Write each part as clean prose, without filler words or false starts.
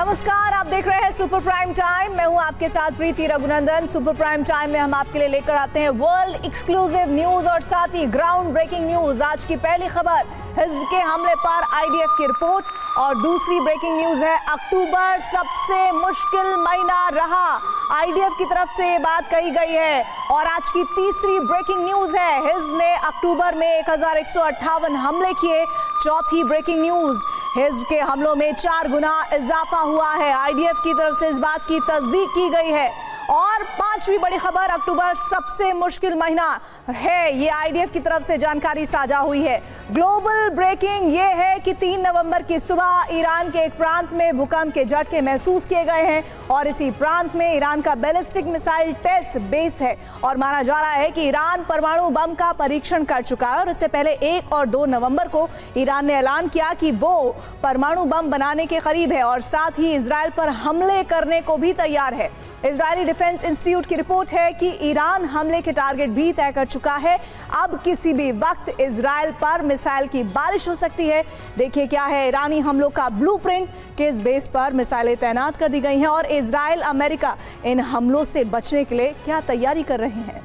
नमस्कार, आप देख रहे हैं सुपर प्राइम टाइम। मैं हूं आपके साथ प्रीति रघुनंदन। सुपर प्राइम टाइम में हम आपके लिए लेकर आते हैं वर्ल्ड एक्सक्लूसिव न्यूज और साथ ही ग्राउंड ब्रेकिंग न्यूज। आज की पहली खबर हिजब के हमले पर आईडीएफ की रिपोर्ट और दूसरी ब्रेकिंग न्यूज है अक्टूबर सबसे मुश्किल महीना रहा, आईडीएफ की तरफ से ये बात कही गई है। और आज की तीसरी ब्रेकिंग न्यूज है हिजब ने अक्टूबर में 1158 हमले किए। चौथी ब्रेकिंग न्यूज, हिजब के हमलों में 4 गुना इजाफा हुआ है, आईडीएफ की तरफ से इस बात की तस्दीक की गई है। और पांचवी बड़ी खबर, अक्टूबर सबसे मुश्किल महीना है, ये आईडीएफ की तरफ से जानकारी साझा हुई है। ग्लोबल ब्रेकिंग ये है कि 3 नवंबर की सुबह ईरान के एक प्रांत में भूकंप के झटके महसूस किए गए हैं और इसी प्रांत में ईरान का बैलिस्टिक मिसाइल टेस्ट बेस है और माना जा रहा है कि ईरान परमाणु बम का परीक्षण कर चुका है। और इससे पहले 1 और 2 नवंबर को ईरान ने ऐलान किया कि वो परमाणु बम बनाने के करीब है और साथ ही इजराइल पर हमले करने को भी तैयार है। इजरायली डिफेंस इंस्टीट्यूट की रिपोर्ट है कि ईरान हमले के टारगेट भी तय कर चुका है। अब किसी भी वक्त इजराइल पर मिसाइल की बारिश हो सकती है। देखिए क्या है ईरानी हमलों का ब्लूप्रिंट, किस बेस पर मिसाइलें तैनात कर दी गई हैं और इजराइल अमेरिका इन हमलों से बचने के लिए क्या तैयारी कर रहे हैं।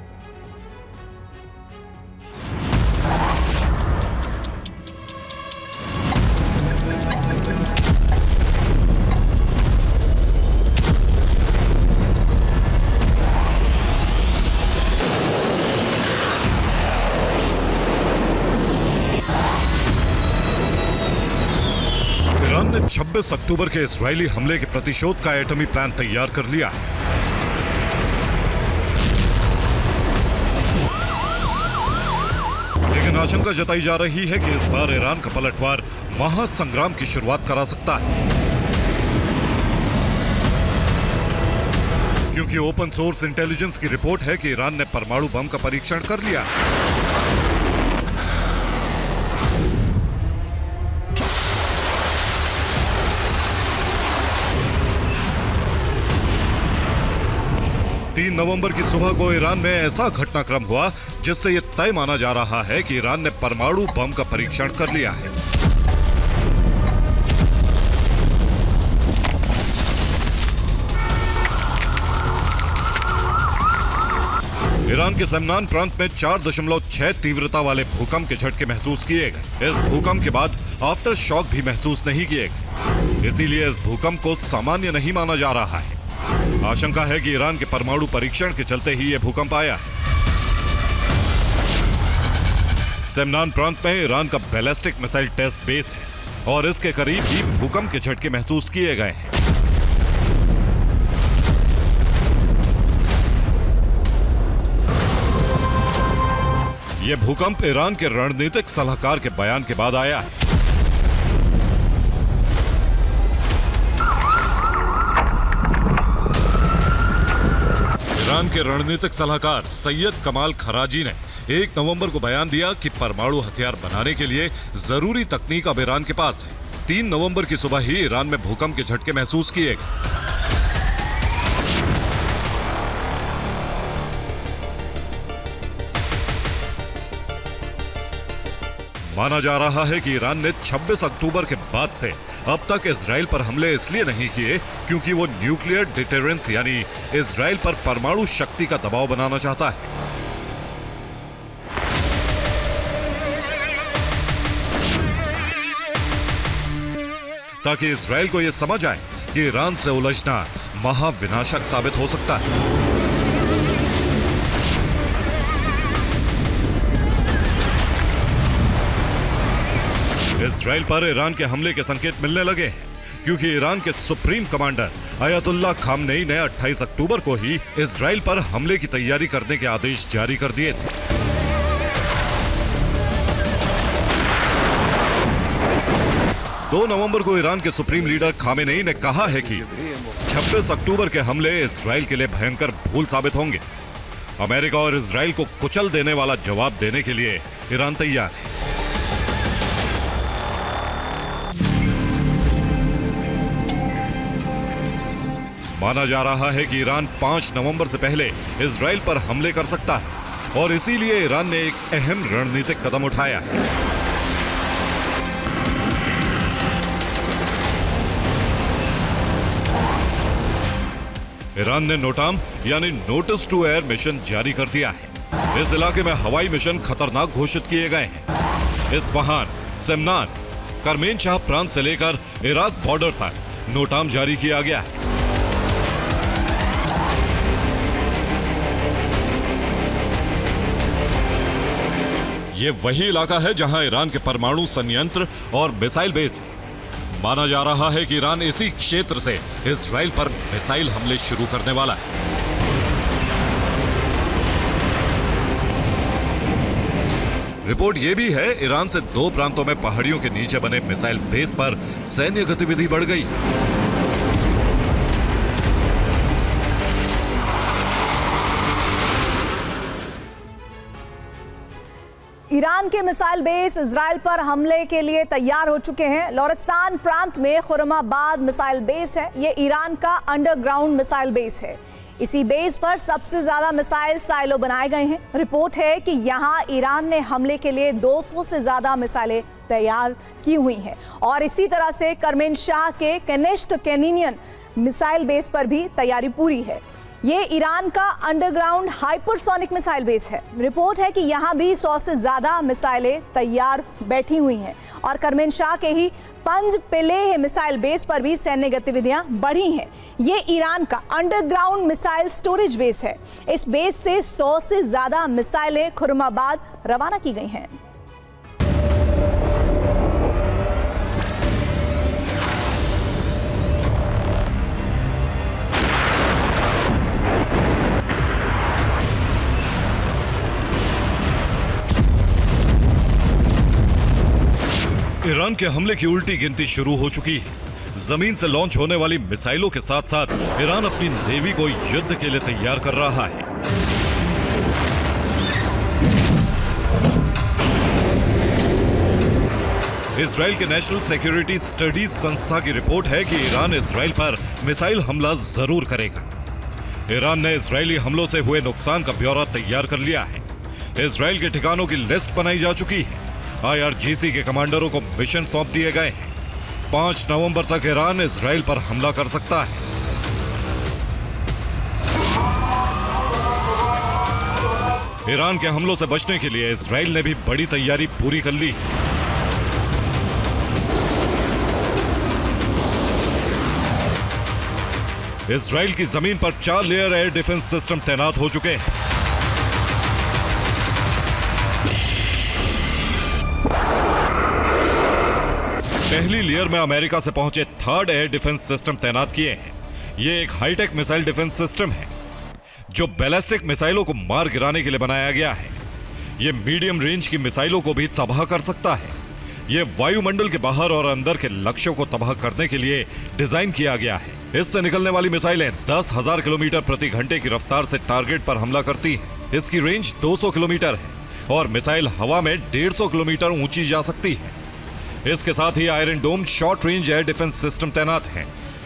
ईरान ने 26 अक्टूबर के इजरायली हमले के प्रतिशोध का एटमी प्लान तैयार कर लिया है। लेकिन आशंका जताई जा रही है कि इस बार ईरान का पलटवार महासंग्राम की शुरुआत करा सकता है, क्योंकि ओपन सोर्स इंटेलिजेंस की रिपोर्ट है कि ईरान ने परमाणु बम का परीक्षण कर लिया है। तीन नवंबर की सुबह को ईरान में ऐसा घटनाक्रम हुआ जिससे यह तय माना जा रहा है कि ईरान ने परमाणु बम का परीक्षण कर लिया है। ईरान के सेमनान प्रांत में 4.6 तीव्रता वाले भूकंप के झटके महसूस किए गए। इस भूकंप के बाद आफ्टर शॉक भी महसूस नहीं किए गए, इसीलिए इस भूकंप को सामान्य नहीं माना जा रहा है। आशंका है कि ईरान के परमाणु परीक्षण के चलते ही यह भूकंप आया है। सेमनान प्रांत में ईरान का बैलिस्टिक मिसाइल टेस्ट बेस है और इसके करीब ही भूकंप के झटके महसूस किए गए हैं। यह भूकंप ईरान के रणनीतिक सलाहकार के बयान के बाद आया है। ईरान के रणनीतिक सलाहकार सैयद कमाल खराजी ने 1 नवंबर को बयान दिया कि परमाणु हथियार बनाने के लिए जरूरी तकनीक अब ईरान के पास है। 3 नवंबर की सुबह ही ईरान में भूकंप के झटके महसूस किए गए। माना जा रहा है कि ईरान ने 26 अक्टूबर के बाद से अब तक इजराइल पर हमले इसलिए नहीं किए क्योंकि वो न्यूक्लियर डिटरेंस यानी इजराइल पर परमाणु शक्ति का दबाव बनाना चाहता है। ताकि इजराइल को यह समझ आए कि ईरान से उलझना महाविनाशक साबित हो सकता है। इजराइल पर ईरान के हमले के संकेत मिलने लगे हैं क्योंकि ईरान के सुप्रीम कमांडर अयतुल्लाह खामनेई ने 28 अक्टूबर को ही इजराइल पर हमले की तैयारी करने के आदेश जारी कर दिए थे। दो नवंबर को ईरान के सुप्रीम लीडर खामेनेई ने कहा है कि 26 अक्टूबर के हमले इजराइल के लिए भयंकर भूल साबित होंगे। अमेरिका और इजराइल को कुचल देने वाला जवाब देने के लिए ईरान तैयार है। माना जा रहा है कि ईरान 5 नवंबर से पहले इजराइल पर हमले कर सकता है और इसीलिए ईरान ने एक अहम रणनीतिक कदम उठाया है। ईरान ने नोटाम यानी नोटिस टू एयर मिशन जारी कर दिया है। इस इलाके में हवाई मिशन खतरनाक घोषित किए गए हैं। इस्फहान, सेमनान, करमेन शाह प्रांत से लेकर इराक बॉर्डर तक नोटाम जारी किया गया है। ये वही इलाका है जहां ईरान के परमाणु संयंत्र और मिसाइल बेस है। माना जा रहा है कि ईरान इसी क्षेत्र से इजराइल पर मिसाइल हमले शुरू करने वाला है। रिपोर्ट यह भी है ईरान से 2 प्रांतों में पहाड़ियों के नीचे बने मिसाइल बेस पर सैन्य गतिविधि बढ़ गई है। ईरान के मिसाइल बेस इजराइल पर हमले के लिए तैयार हो चुके हैं। लोरिस्तान प्रांत में खुरमाबाद मिसाइल बेस है। ये ईरान का अंडरग्राउंड मिसाइल बेस है। इसी बेस पर सबसे ज्यादा मिसाइल साइलो बनाए गए हैं। रिपोर्ट है कि यहां ईरान ने हमले के लिए 200 से ज्यादा मिसाइलें तैयार की हुई हैं और इसी तरह से करमेन शाह के केनेस्ट कैनियन मिसाइल बेस पर भी तैयारी पूरी है। ये ईरान का अंडरग्राउंड हाइपरसोनिक मिसाइल बेस है। रिपोर्ट है कि यहां भी 100 से ज्यादा मिसाइलें तैयार बैठी हुई हैं और करमेन शाह के ही पंज पिलेह मिसाइल बेस पर भी सैन्य गतिविधियां बढ़ी हैं। ये ईरान का अंडरग्राउंड मिसाइल स्टोरेज बेस है। इस बेस से 100 से ज्यादा मिसाइलें खुरमाबाद रवाना की गई हैं। ईरान के हमले की उल्टी गिनती शुरू हो चुकी है। जमीन से लॉन्च होने वाली मिसाइलों के साथ साथ ईरान अपनी नेवी को युद्ध के लिए तैयार कर रहा है। इजराइल के नेशनल सिक्योरिटी स्टडीज संस्था की रिपोर्ट है कि ईरान इजराइल पर मिसाइल हमला जरूर करेगा। ईरान ने इजरायली हमलों से हुए नुकसान का ब्यौरा तैयार कर लिया है। इजराइल के ठिकानों की लिस्ट बनाई जा चुकी है। IRGC के कमांडरों को मिशन सौंप दिए गए हैं। 5 नवंबर तक ईरान इजराइल पर हमला कर सकता है। ईरान के हमलों से बचने के लिए इजराइल ने भी बड़ी तैयारी पूरी कर ली। इजराइल की जमीन पर 4 लेयर एयर डिफेंस सिस्टम तैनात हो चुके हैं। पहली लेयर में अमेरिका से पहुंचे 3rd एयर डिफेंस सिस्टम तैनात किए हैं। यह एक हाईटेक मिसाइल डिफेंस सिस्टम है जो बैलिस्टिक मिसाइलों को मार गिराने के लिए बनाया गया है। यह मीडियम रेंज की मिसाइलों को भी तबाह कर सकता है। यह वायुमंडल के बाहर और अंदर के लक्ष्यों को तबाह करने के लिए डिजाइन किया गया है। इससे निकलने वाली मिसाइलें 10,000 किलोमीटर प्रति घंटे की रफ्तार से टारगेट पर हमला करती हैं। इसकी रेंज 200 किलोमीटर है और मिसाइल हवा में 150 किलोमीटर ऊंची जा सकती है। इसके साथ ही Iron Dome short range air defence system तैनात है।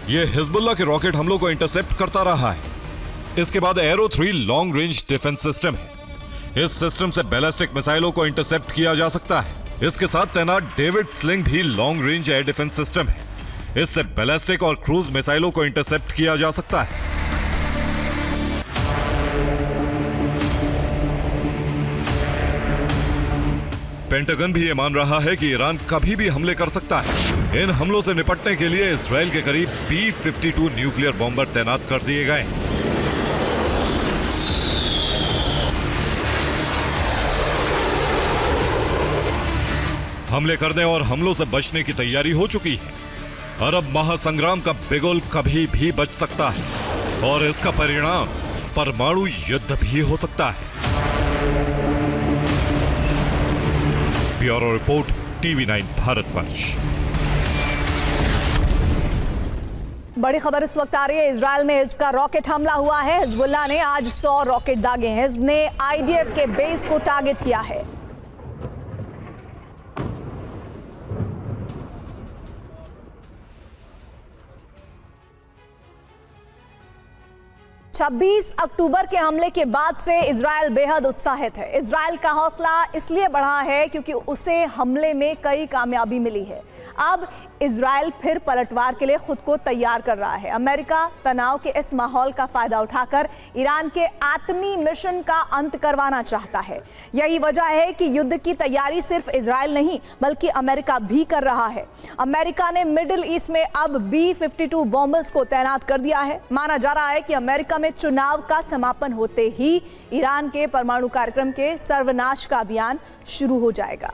यह हिजबुल्लाह के रॉकेट हमलों को इंटरसेप्ट करता रहा है। इसके बाद arrow 3 long range defence system है। इस सिस्टम से बैलिस्टिक मिसाइलों को इंटरसेप्ट किया जा सकता है। इसके साथ तैनात डेविड स्लिंग भी long range air defence system है। इससे बैलिस्टिक और क्रूज मिसाइलों को इंटरसेप्ट किया जा सकता है। पेंटागन भी ये मान रहा है कि ईरान कभी भी हमले कर सकता है। इन हमलों से निपटने के लिए इजराइल के करीब B-52 न्यूक्लियर बॉम्बर तैनात कर दिए गए हैं। हमले करने और हमलों से बचने की तैयारी हो चुकी है। अरब महासंग्राम का बिगुल कभी भी बच सकता है और इसका परिणाम परमाणु युद्ध भी हो सकता है। Bureau report, TV9 Bharatvarsh. बड़ी खबर इस वक्त आ रही है। इजराइल में हिज़्ब का रॉकेट हमला हुआ है। हिजबुल्लाह ने आज 100 रॉकेट दागे हैं। हिज़्ब ने IDF के बेस को टारगेट किया है। छब्बीस अक्टूबर के हमले के बाद से इजराइल बेहद उत्साहित है। इजराइल का हौसला इसलिए बढ़ा है क्योंकि उसे हमले में कई कामयाबी मिली है। अब इजराइल फिर पलटवार के लिए खुद को तैयार कर रहा है। अमेरिका तनाव के इस माहौल का फायदा उठाकर ईरान के एटमी मिशन का अंत करवाना चाहता है। यही वजह है कि युद्ध की तैयारी सिर्फ इजराइल नहीं बल्कि अमेरिका भी कर रहा है। अमेरिका ने मिडिल ईस्ट में अब B-52 बॉम्बर्स को तैनात कर दिया है। माना जा रहा है कि अमेरिका में चुनाव का समापन होते ही ईरान के परमाणु कार्यक्रम के सर्वनाश का अभियान शुरू हो जाएगा।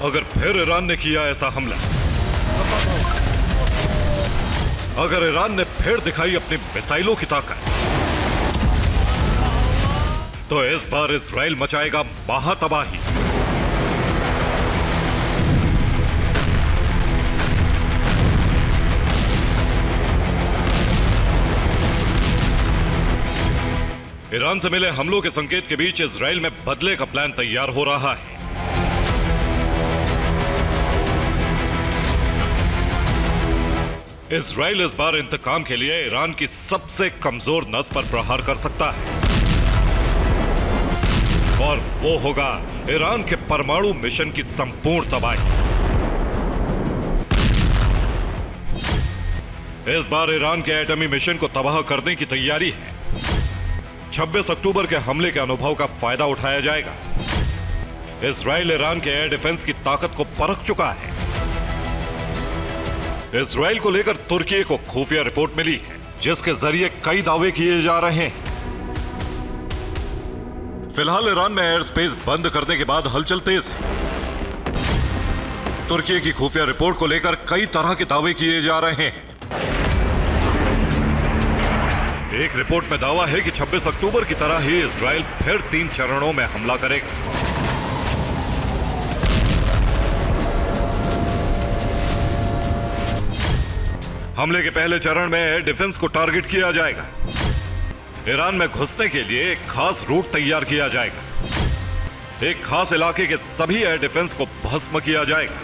अगर फिर ईरान ने किया ऐसा हमला, अगर ईरान ने फिर दिखाई अपनी मिसाइलों की ताकत, तो इस बार इजराइल मचाएगा महातबाही। ईरान से मिले हमलों के संकेत के बीच इजराइल में बदले का प्लान तैयार हो रहा है। इजराइल इस बार इंतकाम के लिए ईरान की सबसे कमजोर नस पर प्रहार कर सकता है और वो होगा ईरान के परमाणु मिशन की संपूर्ण तबाही। इस बार ईरान के एटमी मिशन को तबाह करने की तैयारी है। 26 अक्टूबर के हमले के अनुभव का फायदा उठाया जाएगा। इजराइल ईरान के एयर डिफेंस की ताकत को परख चुका है। इजराइल को लेकर तुर्की को खुफिया रिपोर्ट मिली है जिसके जरिए कई दावे किए जा रहे हैं। फिलहाल ईरान में एयर स्पेस बंद करने के बाद हलचल तेज है। तुर्की की खुफिया रिपोर्ट को लेकर कई तरह के दावे किए जा रहे हैं। एक रिपोर्ट में दावा है कि 26 अक्टूबर की तरह ही इजराइल फिर 3 चरणों में हमला करेगा। हमले के पहले चरण में एयर डिफेंस को टारगेट किया जाएगा। ईरान में घुसने के लिए एक खास रूट तैयार किया जाएगा। एक खास इलाके के सभी एयर डिफेंस को भस्म किया जाएगा।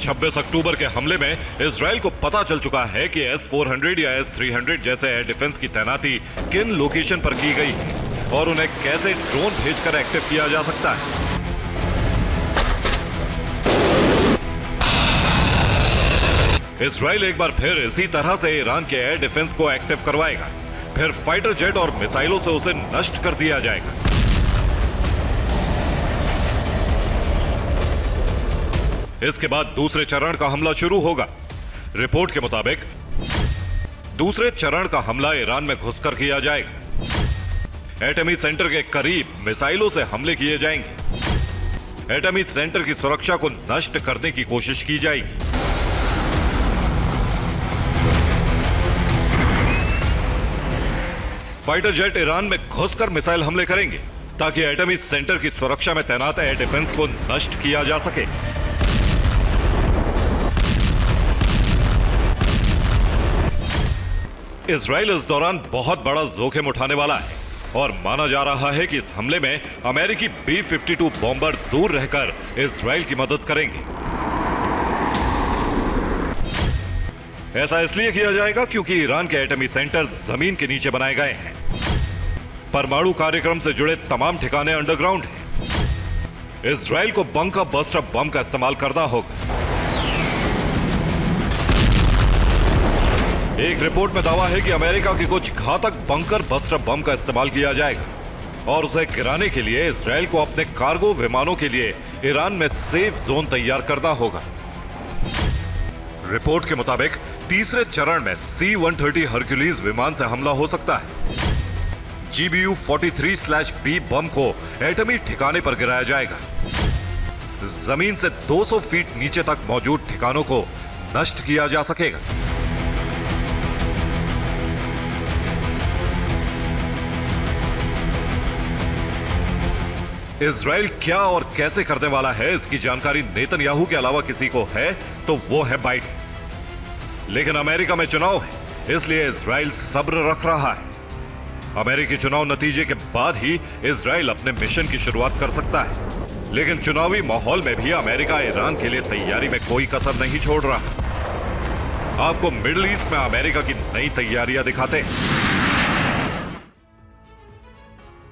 छब्बीस अक्टूबर के हमले में इजराइल को पता चल चुका है कि S-400 या S-300 जैसे एयर डिफेंस की तैनाती किन लोकेशन पर की गई है और उन्हें कैसे ड्रोन भेजकर एक्टिव किया जा सकता है। इजराइल एक बार फिर इसी तरह से ईरान के एयर डिफेंस को एक्टिव करवाएगा। फिर फाइटर जेट और मिसाइलों से उसे नष्ट कर दिया जाएगा। इसके बाद दूसरे चरण का हमला शुरू होगा। रिपोर्ट के मुताबिक दूसरे चरण का हमला ईरान में घुसकर किया जाएगा। एटमी सेंटर के करीब मिसाइलों से हमले किए जाएंगे। एटमी सेंटर की सुरक्षा को नष्ट करने की कोशिश की जाएगी। फाइटर जेट ईरान में घुसकर मिसाइल हमले करेंगे ताकि एटमी सेंटर की सुरक्षा में तैनात एयर डिफेंस को नष्ट किया जा सके। इजराइल इस दौरान बहुत बड़ा जोखिम उठाने वाला है और माना जा रहा है कि इस हमले में अमेरिकी B-52 बॉम्बर दूर रहकर इजराइल की मदद करेंगे। ऐसा इसलिए किया जाएगा क्योंकि ईरान के एटमी सेंटर जमीन के नीचे बनाए गए हैं। परमाणु कार्यक्रम से जुड़े तमाम ठिकाने अंडरग्राउंड हैं। इजराइल को बंकर बस्टर बम का इस्तेमाल करना होगा। एक रिपोर्ट में दावा है कि अमेरिका के कुछ घातक बंकर बस्टर बम का इस्तेमाल किया जाएगा और उसे गिराने के लिए इजराइल को अपने कार्गो विमानों के लिए ईरान में सेफ जोन तैयार करना होगा। रिपोर्ट के मुताबिक तीसरे चरण में C-130 हरक्यूलिस विमान से हमला हो सकता है। GBU-43/B बम को एटमी ठिकाने पर गिराया जाएगा। जमीन से 200 फीट नीचे तक मौजूद ठिकानों को नष्ट किया जा सकेगा। इजराइल क्या और कैसे करने वाला है, इसकी जानकारी नेतन्याहू के अलावा किसी को है तो वो है बाइडेन। लेकिन अमेरिका में चुनाव है, इसलिए इजराइल सब्र रख रहा है। अमेरिकी चुनाव नतीजे के बाद ही इजराइल अपने मिशन की शुरुआत कर सकता है। लेकिन चुनावी माहौल में भी अमेरिका ईरान के लिए तैयारी में कोई कसर नहीं छोड़ रहा। आपको मिडिल ईस्ट में अमेरिका की नई तैयारियां दिखाते हैं।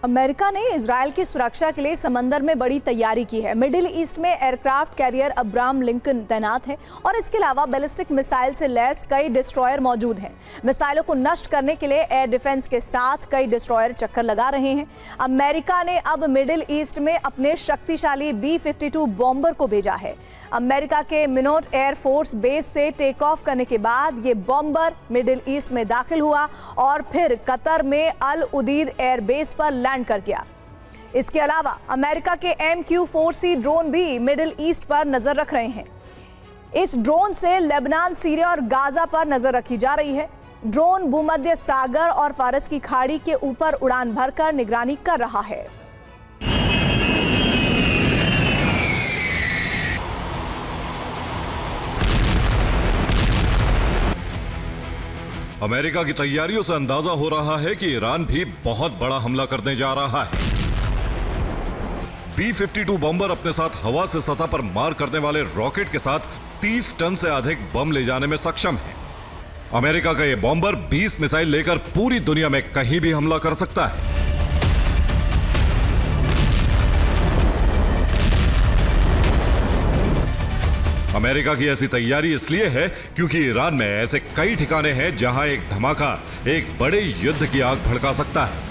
अमेरिका ने इजराइल की सुरक्षा के लिए समंदर में बड़ी तैयारी की है। मिडिल ईस्ट में एयरक्राफ्ट कैरियर अब्राहम लिंकन तैनात है और इसके अलावा बैलिस्टिक मिसाइल से लैस कई डिस्ट्रॉयर मौजूद हैं। मिसाइलों को नष्ट करने के लिए एयर डिफेंस के साथ कई डिस्ट्रॉयर चक्कर लगा रहे हैं। अमेरिका ने अब मिडिल ईस्ट में अपने शक्तिशाली B-52 बॉम्बर को भेजा है। अमेरिका के मिनोट एयरफोर्स बेस से टेक ऑफ करने के बाद ये बॉम्बर मिडिल ईस्ट में दाखिल हुआ और फिर कतर में अल उदीद एयरबेस पर लैंड कर गया। इसके अलावा अमेरिका के MQ-4C ड्रोन भी मिडिल ईस्ट पर नजर रख रहे हैं। इस ड्रोन से लेबनान, सीरिया और गाजा पर नजर रखी जा रही है। ड्रोन भूमध्य सागर और फारस की खाड़ी के ऊपर उड़ान भरकर निगरानी कर रहा है। अमेरिका की तैयारियों से अंदाजा हो रहा है कि ईरान भी बहुत बड़ा हमला करने जा रहा है। B-52 बॉम्बर अपने साथ हवा से सतह पर मार करने वाले रॉकेट के साथ 30 टन से अधिक बम ले जाने में सक्षम है। अमेरिका का यह बॉम्बर 20 मिसाइल लेकर पूरी दुनिया में कहीं भी हमला कर सकता है। अमेरिका की ऐसी तैयारी इसलिए है क्योंकि ईरान में ऐसे कई ठिकाने हैं जहां एक धमाका एक बड़े युद्ध की आग भड़का सकता है।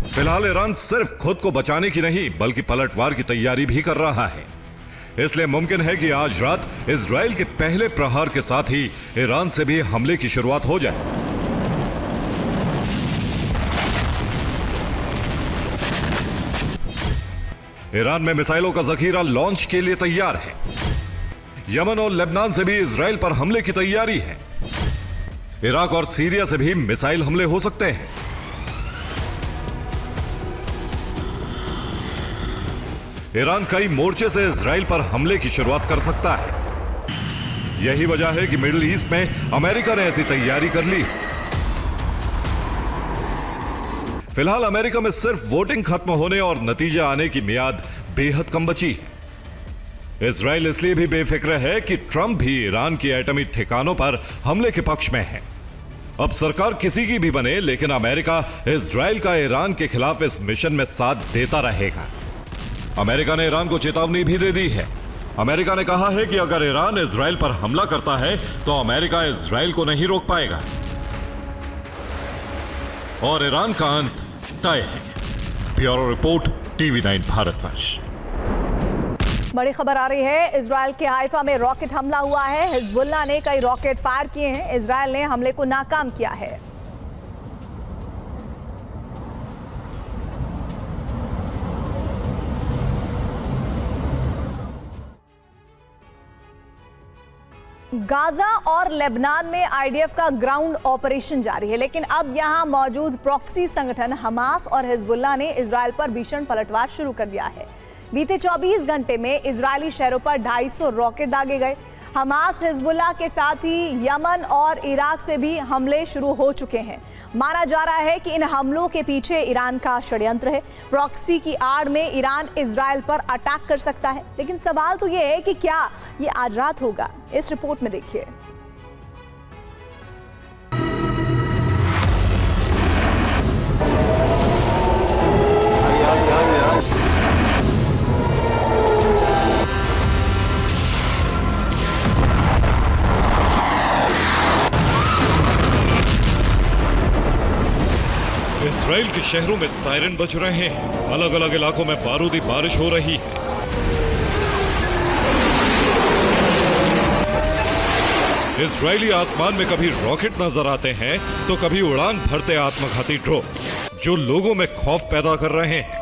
फिलहाल ईरान सिर्फ खुद को बचाने की नहीं बल्कि पलटवार की तैयारी भी कर रहा है। इसलिए मुमकिन है कि आज रात इजराइल के पहले प्रहार के साथ ही ईरान से भी हमले की शुरुआत हो जाए। ईरान में मिसाइलों का जखीरा लॉन्च के लिए तैयार है। यमन और लेबनान से भी इजराइल पर हमले की तैयारी है। इराक और सीरिया से भी मिसाइल हमले हो सकते हैं। ईरान कई मोर्चे से इजराइल पर हमले की शुरुआत कर सकता है। यही वजह है कि मिडिल ईस्ट में अमेरिका ने ऐसी तैयारी कर ली। फिलहाल अमेरिका में सिर्फ वोटिंग खत्म होने और नतीजे आने की मियाद बेहद कम बची है। इजराइल इसलिए भी बेफिक्र है कि ट्रंप भी ईरान की एटमी ठिकानों पर हमले के पक्ष में है। अब सरकार किसी की भी बने, लेकिन अमेरिका इजराइल का ईरान के खिलाफ इस मिशन में साथ देता रहेगा। अमेरिका ने ईरान को चेतावनी भी दे दी है। अमेरिका ने कहा है कि अगर ईरान इजराइल पर हमला करता है तो अमेरिका इजराइल को नहीं रोक पाएगा और ईरान का अंत तय है। Bureau report, TV9 Bharatvarsh. बड़ी खबर आ रही है, इजराइल के हाइफा में रॉकेट हमला हुआ है। हिजबुल्लाह ने कई रॉकेट फायर किए हैं। इजराइल ने हमले को नाकाम किया है। गाजा और लेबनान में आईडीएफ का ग्राउंड ऑपरेशन जारी है, लेकिन अब यहां मौजूद प्रॉक्सी संगठन हमास और हिजबुल्लाह ने इजराइल पर भीषण पलटवार शुरू कर दिया है। बीते 24 घंटे में इजरायली शहरों पर 250 रॉकेट दागे गए। हमास, हिजबुल्लाह के साथ ही यमन और इराक से भी हमले शुरू हो चुके हैं। माना जा रहा है कि इन हमलों के पीछे ईरान का षड्यंत्र है। प्रॉक्सी की आड़ में ईरान इजराइल पर अटैक कर सकता है, लेकिन सवाल तो ये है कि क्या ये आज रात होगा। इस रिपोर्ट में देखिए। इजराइल के शहरों में सायरन बज रहे हैं। अलग अलग इलाकों में बारूदी बारिश हो रही है। इजरायली आसमान में कभी रॉकेट नजर आते हैं तो कभी उड़ान भरते आत्मघाती ड्रोन, जो लोगों में खौफ पैदा कर रहे हैं।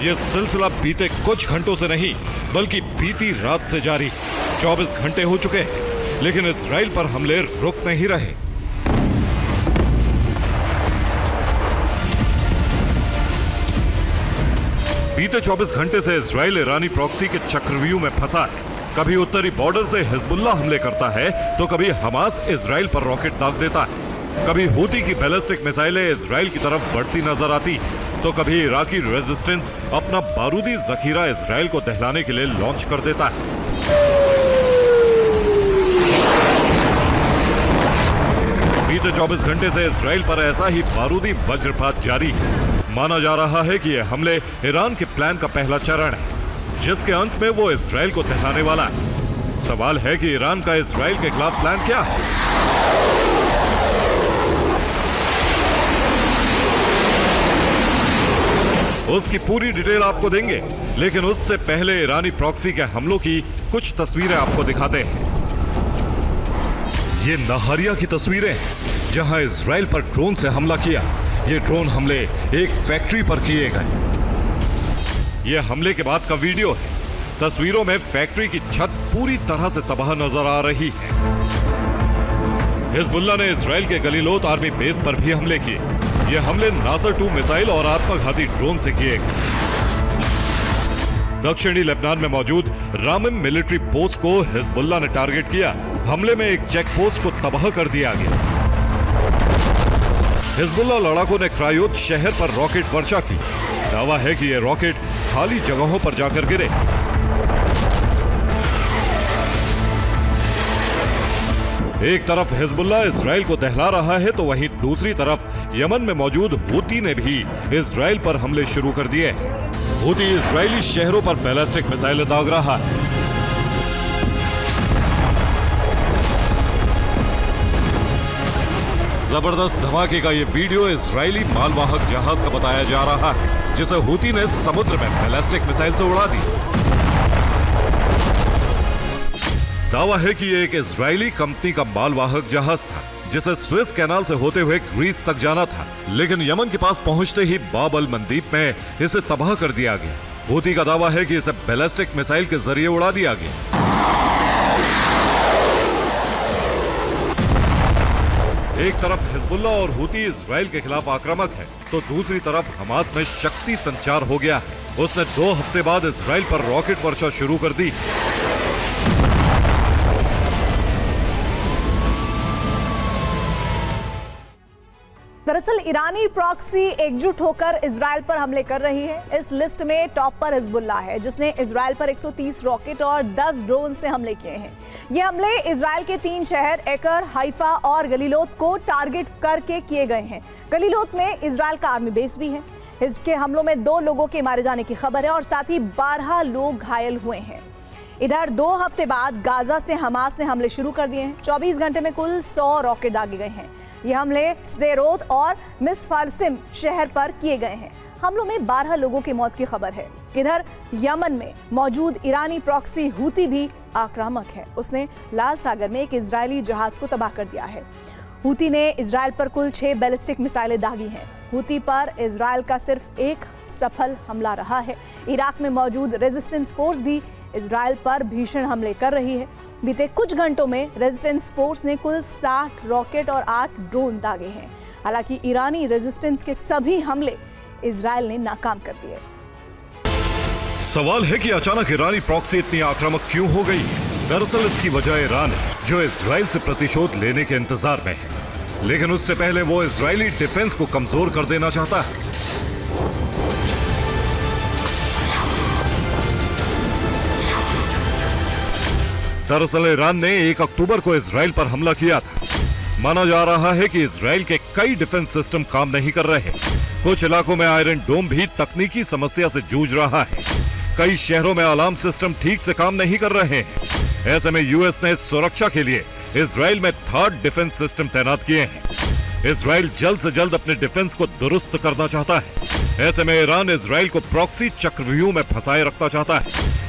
यह सिलसिला बीते कुछ घंटों से नहीं बल्कि बीती रात से जारी 24 घंटे हो चुके हैं, लेकिन इजराइल पर हमले रुक नहीं रहे। बीते 24 घंटे से इजराइल ईरानी प्रॉक्सी के चक्रव्यूह में फंसा है। कभी उत्तरी बॉर्डर से हिजबुल्लाह हमले करता है, तो कभी हमास इजराइल पर रॉकेट दाग देता है। कभी हूती की बैलिस्टिक मिसाइलें इजराइल की तरफ बढ़ती नजर आती है, तो कभी इराकी रेजिस्टेंस अपना बारूदी जखीरा इजराइल को दहलाने के लिए लॉन्च कर देता है। बीते 24 घंटे से इजराइल पर ऐसा ही बारूदी वज्रपात जारी है। माना जा रहा है कि यह हमले ईरान के प्लान का पहला चरण है, जिसके अंत में वो इजराइल को दहलाने वाला है। सवाल है कि ईरान का इजराइल के खिलाफ प्लान क्या है? उसकी पूरी डिटेल आपको देंगे, लेकिन उससे पहले ईरानी प्रॉक्सी के हमलों की कुछ तस्वीरें आपको दिखाते हैं। ये नहारिया की तस्वीरें हैं, जहां इजराइल पर ड्रोन से हमला किया। ये ड्रोन हमले एक फैक्ट्री पर किए गए। ये हमले के बाद का वीडियो है। तस्वीरों में फैक्ट्री की छत पूरी तरह से तबाह नजर आ रही है। हिजबुल्लाह ने इजराइल के गलीलोत आर्मी बेस पर भी हमले किए। ये हमले नासर 2 मिसाइल और आत्मघाती ड्रोन से किए गए। दक्षिणी लेबनान में मौजूद रामिम मिलिट्री पोस्ट को हिजबुल्लाह ने टारगेट किया। हमले में एक चेक पोस्ट को तबाह कर दिया गया। हिजबुल्लाह लड़ाकों ने क्रायोत शहर पर रॉकेट वर्षा की। दावा है कि ये रॉकेट खाली जगहों पर जाकर गिरे। एक तरफ हिजबुल्लाह इजराइल को दहला रहा है, तो वहीं दूसरी तरफ यमन में मौजूद हूती ने भी इजराइल पर हमले शुरू कर दिए हैं। हूती इजरायली शहरों पर बैलिस्टिक मिसाइलें दाग रहा है। जबरदस्त धमाके का ये वीडियो इजरायली मालवाहक जहाज का बताया जा रहा है, जिसे हूती ने समुद्र में बैलिस्टिक मिसाइल से उड़ा दी। दावा है कि ये एक इजरायली कंपनी का मालवाहक जहाज था, जिसे स्विस कैनाल से होते हुए ग्रीस तक जाना था, लेकिन यमन के पास पहुंचते ही बाब अल मंदीब में इसे तबाह कर दिया गया। हूती का दावा है कि इसे बैलिस्टिक मिसाइल के जरिए उड़ा दिया गया। एक तरफ हिजबुल्लाह और हूती इजराइल के खिलाफ आक्रामक है, तो दूसरी तरफ हमास में शक्ति संचार हो गया है। उसने 2 हफ्ते बाद इजराइल पर रॉकेट वर्षा शुरू कर दी। दरअसल ईरानी प्रॉक्सी एकजुट होकर इजराइल पर हमले कर रही है। इस लिस्ट में टॉप पर हिजबुल्लाह है, जिसने इजराइल पर 130 रॉकेट और 10 ड्रोन से हमले किए हैं। ये हमले इजराइल के 3 शहर एकर, हाइफा और गलीलोत को टारगेट करके किए गए हैं। गलीलोत में इजराइल का आर्मी बेस भी है। इसके हमलों में 2 लोगों के मारे जाने की खबर है और साथ ही 12 लोग घायल हुए हैं। इधर 2 हफ्ते बाद गाजा से हमास ने हमले शुरू कर दिए हैं। 24 घंटे में कुल 100 रॉकेट दागे गए हैं। ये हमले स्देरोत और मिसफालसिम शहर पर किए गए हैं। हमलों में 12 लोगों की मौत की खबर है। इधर यमन में मौजूद ईरानी प्रॉक्सी हूती भी आक्रामक है। उसने लाल सागर में एक इजरायली जहाज को तबाह कर दिया है। हूती ने इजराइल पर कुल 6 बैलिस्टिक मिसाइलें दागी हैं। हूती पर इजराइल का सिर्फ एक सफल हमला रहा है। इराक में मौजूद रेजिस्टेंस फोर्स भी इजराइल पर भीषण हमले कर रही है। बीते कुछ घंटों में रेजिस्टेंस फोर्स ने कुल 60 रॉकेट और 8 ड्रोन दागे हैं। हालांकि ईरानी रेजिस्टेंस के सभी हमले इजराइल ने नाकाम कर दिए। सवाल है कि अचानक ईरानी प्रॉक्सी इतनी आक्रामक क्यों हो गई? दरअसल इसकी वजह ईरान है, जो इजराइल से प्रतिशोध लेने के इंतजार में है, लेकिन उससे पहले वो इजरायली डिफेंस को कमजोर कर देना चाहता है। दरअसल ईरान ने 1 अक्टूबर को इजराइल पर हमला किया था। माना जा रहा है कि इजराइल के कई डिफेंस सिस्टम काम नहीं कर रहे। कुछ इलाकों में आयरन डोम भी तकनीकी समस्या से जूझ रहा है। कई शहरों में अलार्म सिस्टम ठीक से काम नहीं कर रहे हैं। ऐसे में यूएस ने सुरक्षा के लिए इजराइल में 3rd डिफेंस सिस्टम तैनात किए हैं। इजराइल जल्द से जल्द अपने डिफेंस को दुरुस्त करना चाहता है। ऐसे में ईरान इजराइल को प्रॉक्सी चक्रव्यूह में फंसाए रखना चाहता है,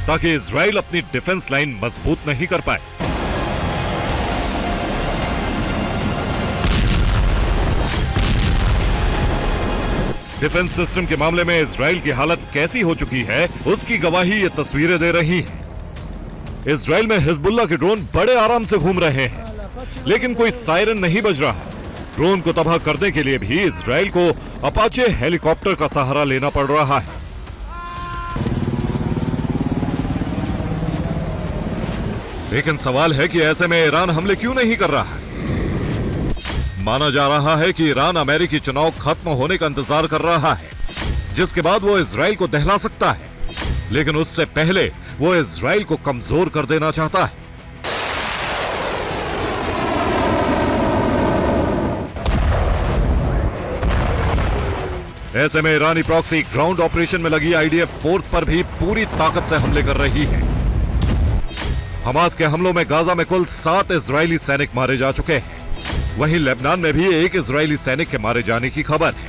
ताकि इजराइल अपनी डिफेंस लाइन मजबूत नहीं कर पाए। डिफेंस सिस्टम के मामले में इजराइल की हालत कैसी हो चुकी है, उसकी गवाही ये तस्वीरें दे रही हैं। इजराइल में हिजबुल्लाह के ड्रोन बड़े आराम से घूम रहे हैं, लेकिन कोई सायरन नहीं बज रहा। ड्रोन को तबाह करने के लिए भी इजराइल को अपाचे हेलीकॉप्टर का सहारा लेना पड़ रहा है। लेकिन सवाल है कि ऐसे में ईरान हमले क्यों नहीं कर रहा है? माना जा रहा है कि ईरान अमेरिकी चुनाव खत्म होने का इंतजार कर रहा है, जिसके बाद वो इजराइल को दहला सकता है, लेकिन उससे पहले वो इजराइल को कमजोर कर देना चाहता है। ऐसे में ईरानी प्रॉक्सी ग्राउंड ऑपरेशन में लगी आईडीएफ फोर्स पर भी पूरी ताकत से हमले कर रही है। हमास के हमलों में गाजा में कुल 7 इजरायली सैनिक मारे जा चुके हैं। वहीं लेबनान में भी एक इजरायली सैनिक के मारे जाने की खबर है।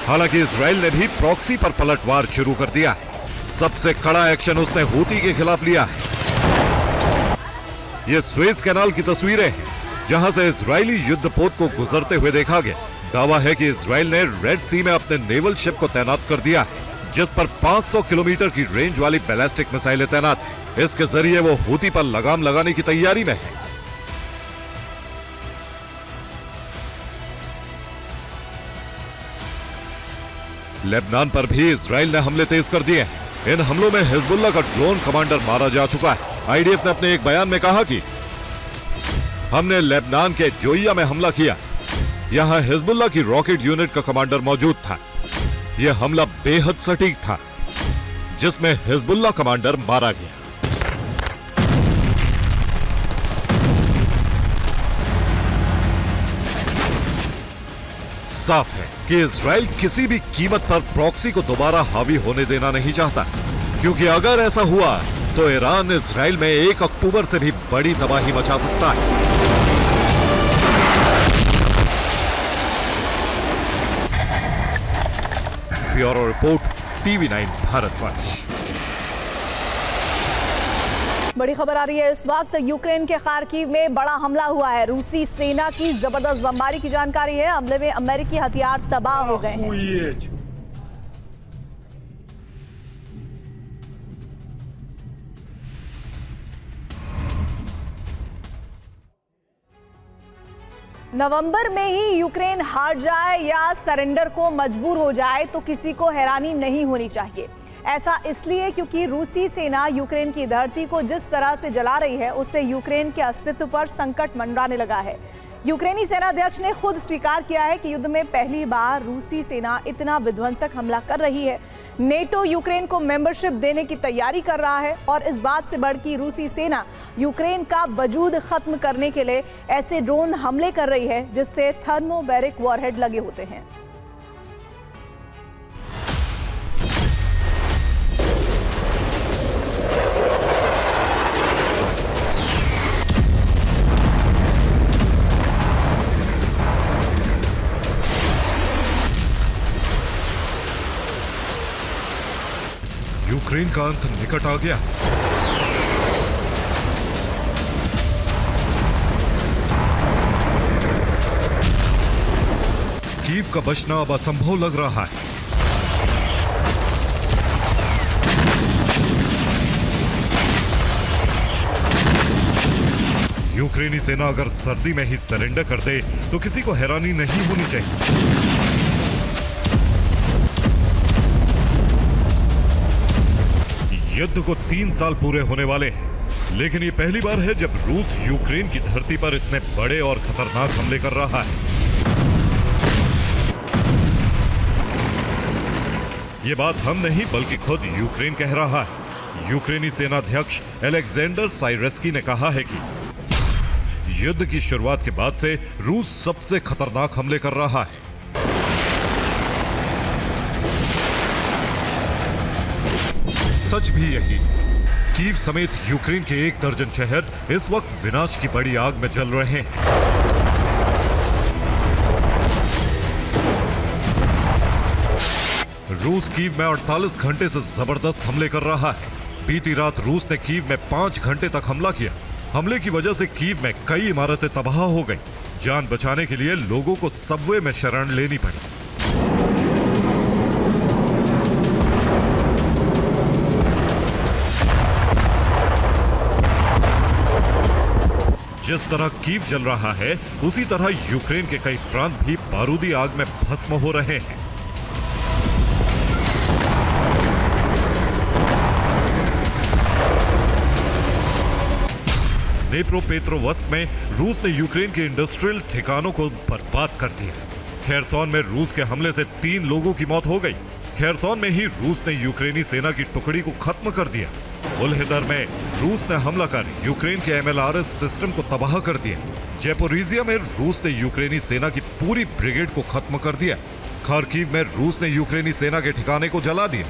हालांकि इजराइल ने भी प्रॉक्सी पर पलटवार शुरू कर दिया है। सबसे कड़ा एक्शन उसने हूती के खिलाफ लिया है। ये स्वेज कैनाल की तस्वीरें हैं, जहां से इजरायली युद्धपोत को गुजरते हुए देखा गया। दावा है कि इजराइल ने रेड सी में अपने नेवल शिप को तैनात कर दिया है, जिस पर 500 किलोमीटर की रेंज वाली बैलिस्टिक मिसाइलें तैनात हैं। इसके जरिए वो हूती पर लगाम लगाने की तैयारी में है। लेबनान पर भी इजराइल ने हमले तेज कर दिए हैं। इन हमलों में हिजबुल्लाह का ड्रोन कमांडर मारा जा चुका है। आईडीएफ ने अपने एक बयान में कहा कि हमने लेबनान के जोइया में हमला किया। यहां हिजबुल्लाह की रॉकेट यूनिट का कमांडर मौजूद था। यह हमला बेहद सटीक था, जिसमें हिजबुल्लाह कमांडर मारा गया। साफ है कि इजराइल किसी भी कीमत पर प्रॉक्सी को दोबारा हावी होने देना नहीं चाहता, क्योंकि अगर ऐसा हुआ तो ईरान इजराइल में 1 अक्टूबर से भी बड़ी तबाही मचा सकता है। Bureau report, TV9 Bharatvarsh. बड़ी खबर आ रही है इस वक्त। यूक्रेन के खार्किव में बड़ा हमला हुआ है। रूसी सेना की जबरदस्त बमबारी की जानकारी है। हमले में अमेरिकी हथियार तबाह हो गए हैं। नवंबर में ही यूक्रेन हार जाए या सरेंडर को मजबूर हो जाए तो किसी को हैरानी नहीं होनी चाहिए। ऐसा इसलिए क्योंकि रूसी सेना यूक्रेन की धरती को जिस तरह से जला रही है, उससे यूक्रेन के अस्तित्व पर संकट मंडराने लगा है। यूक्रेनी सेनाध्यक्ष ने खुद स्वीकार किया है कि युद्ध में पहली बार रूसी सेना इतना विध्वंसक हमला कर रही है। नेटो यूक्रेन को मेंबरशिप देने की तैयारी कर रहा है और इस बात से बढ़ की रूसी सेना यूक्रेन का वजूद खत्म करने के लिए ऐसे ड्रोन हमले कर रही है जिससे थर्मोबैरिक वॉरहेड लगे होते हैं। यूक्रेन का अंत निकट आ गया। कीव का बचना अब असंभव लग रहा है। यूक्रेनी सेना अगर सर्दी में ही सरेंडर कर दे तो किसी को हैरानी नहीं होनी चाहिए। युद्ध को 3 साल पूरे होने वाले हैं, लेकिन ये पहली बार है जब रूस यूक्रेन की धरती पर इतने बड़े और खतरनाक हमले कर रहा है। ये बात हम नहीं बल्कि खुद यूक्रेन कह रहा है। यूक्रेनी सेनाध्यक्ष अलेक्जेंडर साइरेस्की ने कहा है कि युद्ध की शुरुआत के बाद से रूस सबसे खतरनाक हमले कर रहा है। सच भी यही, कीव समेत यूक्रेन के 1 दर्जन शहर इस वक्त विनाश की बड़ी आग में जल रहे हैं। रूस कीव में 48 घंटे से जबरदस्त हमले कर रहा है। बीती रात रूस ने कीव में 5 घंटे तक हमला किया। हमले की वजह से कीव में कई इमारतें तबाह हो गई। जान बचाने के लिए लोगों को सबवे में शरण लेनी पड़ी। जिस तरह कीव जल रहा है, उसी तरह यूक्रेन के कई प्रांत भी बारूदी आग में भस्म हो रहे हैं। नेप्रोपेट्रोवस्क में रूस ने यूक्रेन के इंडस्ट्रियल ठिकानों को बर्बाद कर दिया। खेरसोन में रूस के हमले से 3 लोगों की मौत हो गई। खेरसोन में ही रूस ने यूक्रेनी सेना की टुकड़ी को खत्म कर दिया। उलहिदर में रूस ने हमला कर यूक्रेन के MLRS सिस्टम को तबाह कर दिया। ज़ेपोरिज़िया में रूस ने यूक्रेनी सेना की पूरी ब्रिगेड को खत्म कर दिया। खार्किव में रूस ने यूक्रेनी सेना के ठिकाने को जला दिया।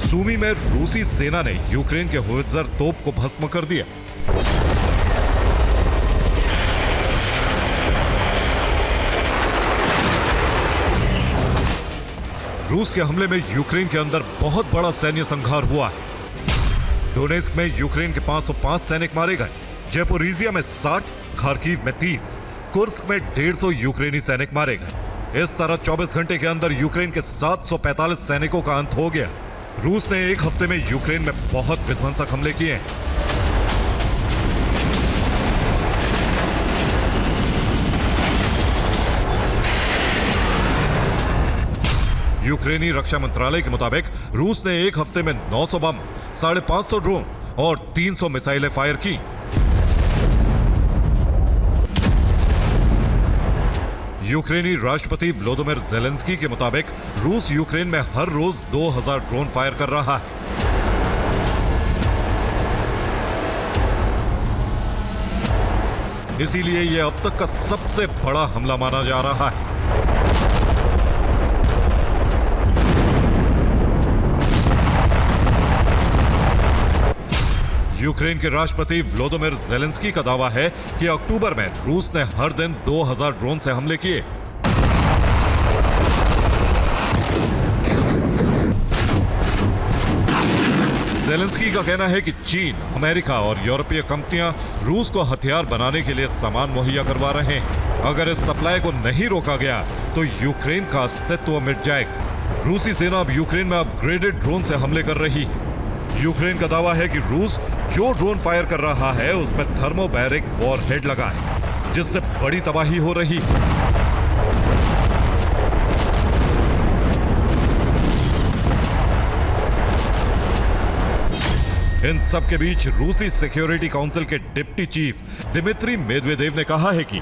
सूमी में रूसी सेना ने यूक्रेन के होवित्ज़र तोप को भस्म कर दिया। रूस के हमले में यूक्रेन के अंदर बहुत बड़ा सैन्य संघार हुआ है। डोनेस्क में यूक्रेन के 505 सैनिक मारे गए, ज़ेपोरिज़िया में 60, खार्किव में 30, कुर्स्क में 150 यूक्रेनी सैनिक मारे गए। इस तरह 24 घंटे के अंदर यूक्रेन के 745 सैनिकों का अंत हो गया। रूस ने एक हफ्ते में यूक्रेन में बहुत विध्वंसक हमले किए हैं। यूक्रेनी रक्षा मंत्रालय के मुताबिक रूस ने एक हफ्ते में 900 बम, 550 ड्रोन और 300 मिसाइलें फायर की। यूक्रेनी राष्ट्रपति व्लादिमीर ज़ेलेंस्की के मुताबिक रूस यूक्रेन में हर रोज 2000 ड्रोन फायर कर रहा है। इसीलिए यह अब तक का सबसे बड़ा हमला माना जा रहा है। यूक्रेन के राष्ट्रपति व्लादिमीर ज़ेलेंस्की का दावा है कि अक्टूबर में रूस ने हर दिन 2000 ड्रोन से हमले किए। ज़ेलेंस्की का कहना है कि चीन, अमेरिका और यूरोपीय कंपनियां रूस को हथियार बनाने के लिए सामान मुहैया करवा रहे हैं। अगर इस सप्लाई को नहीं रोका गया तो यूक्रेन का अस्तित्व मिट जाएगा। रूसी सेना अब यूक्रेन में अपग्रेडेड ड्रोन से हमले कर रही है। यूक्रेन का दावा है कि रूस जो ड्रोन फायर कर रहा है उसमें थर्मोबैरिक वॉरहेड लगा है, जिससे बड़ी तबाही हो रही है। इन सब के बीच रूसी सिक्योरिटी काउंसिल के डिप्टी चीफ दिमित्री मेदवेदेव ने कहा है कि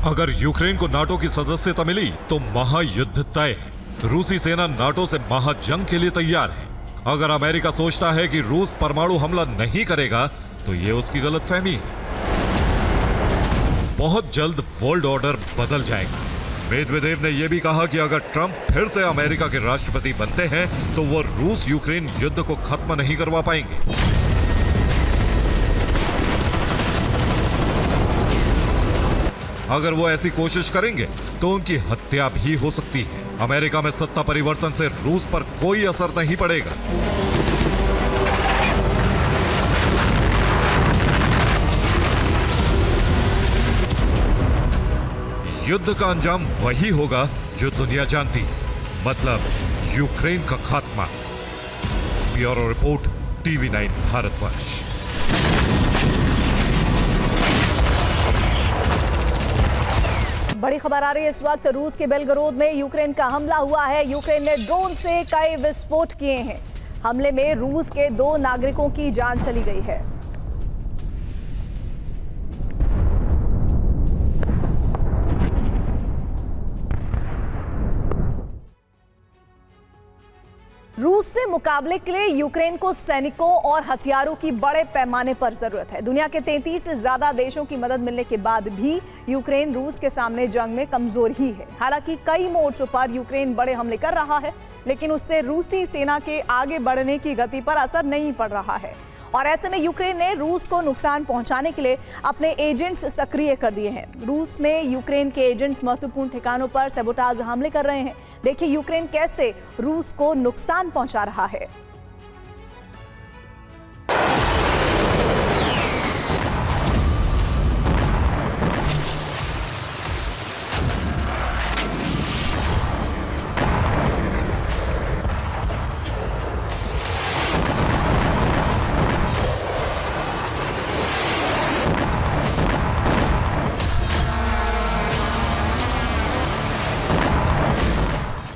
अगर यूक्रेन को नाटो की सदस्यता मिली तो महायुद्ध तय। रूसी सेना नाटो से महाजंग के लिए तैयार है। अगर अमेरिका सोचता है कि रूस परमाणु हमला नहीं करेगा तो यह उसकी गलतफहमी है। बहुत जल्द वर्ल्ड ऑर्डर बदल जाएगा। मेदवेदेव ने यह भी कहा कि अगर ट्रंप फिर से अमेरिका के राष्ट्रपति बनते हैं तो वो रूस यूक्रेन युद्ध को खत्म नहीं करवा पाएंगे। अगर वो ऐसी कोशिश करेंगे तो उनकी हत्या भी हो सकती है। अमेरिका में सत्ता परिवर्तन से रूस पर कोई असर नहीं पड़ेगा। युद्ध का अंजाम वही होगा जो दुनिया जानती है, मतलब यूक्रेन का खात्मा। Bureau report, TV9 Bharatvarsh. बड़ी खबर आ रही है इस वक्त। रूस के बेलगरोद में यूक्रेन का हमला हुआ है। यूक्रेन ने ड्रोन से कई विस्फोट किए हैं। हमले में रूस के 2 नागरिकों की जान चली गई है। रूस से मुकाबले के लिए यूक्रेन को सैनिकों और हथियारों की बड़े पैमाने पर जरूरत है। दुनिया के 33 से ज्यादा देशों की मदद मिलने के बाद भी यूक्रेन रूस के सामने जंग में कमजोर ही है। हालांकि कई मोर्चों पर यूक्रेन बड़े हमले कर रहा है, लेकिन उससे रूसी सेना के आगे बढ़ने की गति पर असर नहीं पड़ रहा है। और ऐसे में यूक्रेन ने रूस को नुकसान पहुंचाने के लिए अपने एजेंट्स सक्रिय कर दिए हैं। रूस में यूक्रेन के एजेंट्स महत्वपूर्ण ठिकानों पर सैबोटाज हमले कर रहे हैं। देखिए यूक्रेन कैसे रूस को नुकसान पहुंचा रहा है।